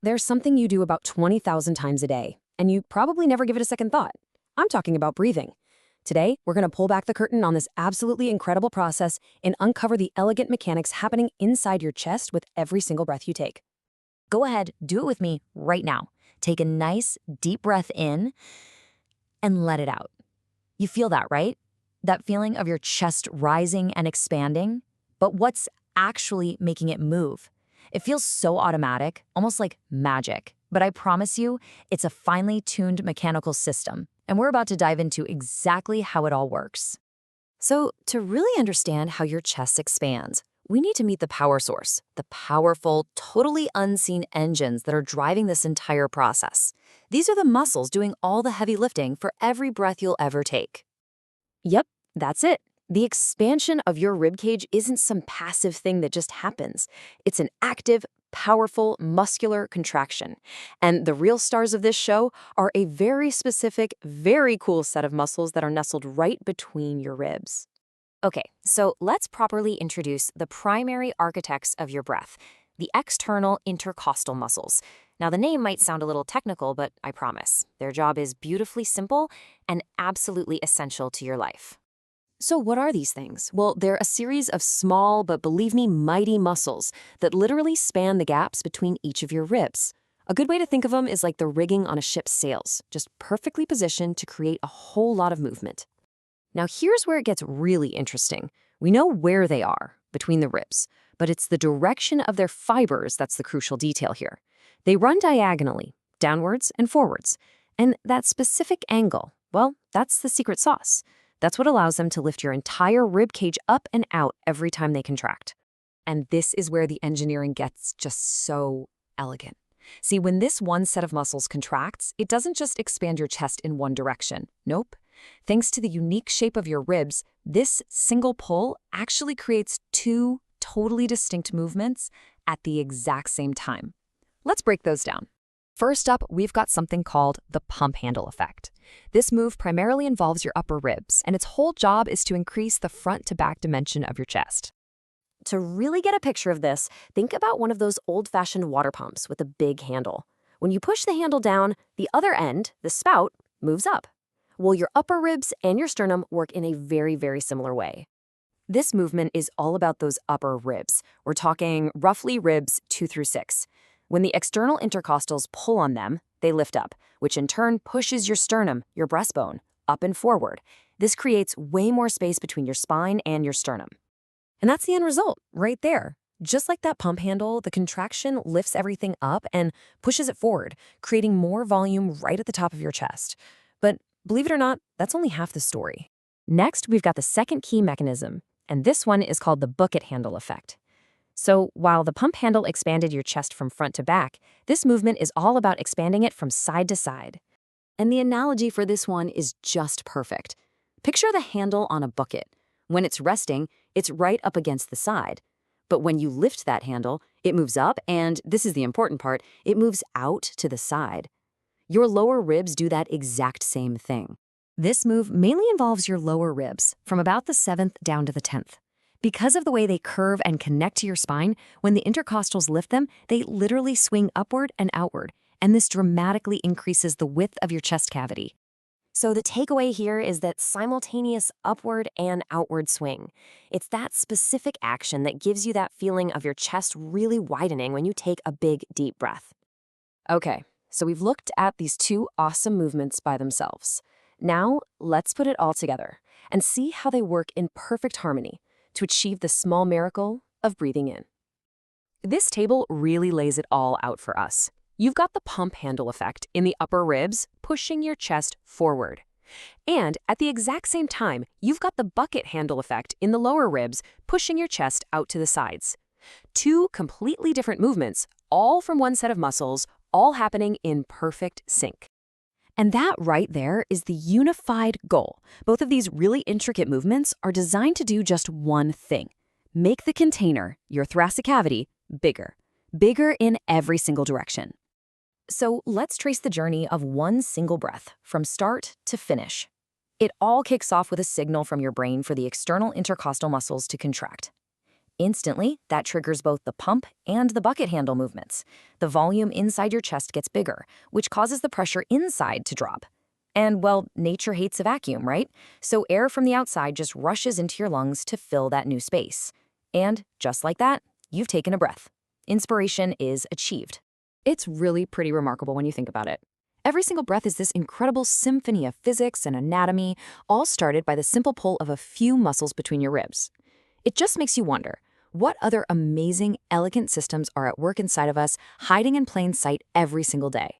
There's something you do about 20,000 times a day, and you probably never give it a second thought. I'm talking about breathing. Today, we're going to pull back the curtain on this absolutely incredible process and uncover the elegant mechanics happening inside your chest with every single breath you take. Go ahead, do it with me right now. Take a nice, deep breath in and let it out. You feel that, right? That feeling of your chest rising and expanding? But what's actually making it move? It feels so automatic, almost like magic. But I promise you, it's a finely tuned mechanical system. And we're about to dive into exactly how it all works. So, to really understand how your chest expands, we need to meet the power source, the powerful, totally unseen engines that are driving this entire process. These are the muscles doing all the heavy lifting for every breath you'll ever take. Yep, that's it. The expansion of your ribcage isn't some passive thing that just happens. It's an active, powerful, muscular contraction. And the real stars of this show are a very specific, very cool set of muscles that are nestled right between your ribs. Okay, so let's properly introduce the primary architects of your breath, the external intercostal muscles. Now, the name might sound a little technical, but I promise, their job is beautifully simple and absolutely essential to your life. So what are these things? Well, they're a series of small, but believe me, mighty muscles that literally span the gaps between each of your ribs. A good way to think of them is like the rigging on a ship's sails, just perfectly positioned to create a whole lot of movement. Now, here's where it gets really interesting. We know where they are, between the ribs, but it's the direction of their fibers that's the crucial detail here. They run diagonally, downwards and forwards. And that specific angle, well, that's the secret sauce. That's what allows them to lift your entire rib cage up and out every time they contract. And this is where the engineering gets just so elegant. See, when this one set of muscles contracts, it doesn't just expand your chest in one direction. Nope. Thanks to the unique shape of your ribs, this single pull actually creates two totally distinct movements at the exact same time. Let's break those down. First up, we've got something called the pump handle effect. This move primarily involves your upper ribs, and its whole job is to increase the front-to-back dimension of your chest. To really get a picture of this, think about one of those old-fashioned water pumps with a big handle. When you push the handle down, the other end, the spout, moves up. Well, your upper ribs and your sternum work in a very, very similar way. This movement is all about those upper ribs. We're talking roughly ribs 2 through 6. When the external intercostals pull on them, they lift up, which in turn pushes your sternum, your breastbone, up and forward. This creates way more space between your spine and your sternum. And that's the end result, right there. Just like that pump handle, the contraction lifts everything up and pushes it forward, creating more volume right at the top of your chest. But believe it or not, that's only half the story. Next, we've got the second key mechanism, and this one is called the bucket handle effect. So while the pump handle expanded your chest from front to back, this movement is all about expanding it from side to side. And the analogy for this one is just perfect. Picture the handle on a bucket. When it's resting, it's right up against the side. But when you lift that handle, it moves up, and this is the important part, it moves out to the side. Your lower ribs do that exact same thing. This move mainly involves your lower ribs, from about the 7th down to the 10th. Because of the way they curve and connect to your spine, when the intercostals lift them, they literally swing upward and outward, and this dramatically increases the width of your chest cavity. So the takeaway here is that simultaneous upward and outward swing. It's that specific action that gives you that feeling of your chest really widening when you take a big, deep breath. Okay, so we've looked at these two awesome movements by themselves. Now, let's put it all together and see how they work in perfect harmony to achieve the small miracle of breathing in. This table really lays it all out for us. You've got the pump handle effect in the upper ribs, pushing your chest forward. And at the exact same time, you've got the bucket handle effect in the lower ribs, pushing your chest out to the sides. Two completely different movements, all from one set of muscles, all happening in perfect sync. And that right there is the unified goal. Both of these really intricate movements are designed to do just one thing. Make the container, your thoracic cavity, bigger. Bigger in every single direction. So let's trace the journey of one single breath from start to finish. It all kicks off with a signal from your brain for the external intercostal muscles to contract. Instantly, that triggers both the pump and the bucket handle movements. The volume inside your chest gets bigger, which causes the pressure inside to drop. And, well, nature hates a vacuum, right? So air from the outside just rushes into your lungs to fill that new space. And just like that, you've taken a breath. Inspiration is achieved. It's really pretty remarkable when you think about it. Every single breath is this incredible symphony of physics and anatomy, all started by the simple pull of a few muscles between your ribs. It just makes you wonder, what other amazing, elegant systems are at work inside of us, hiding in plain sight every single day?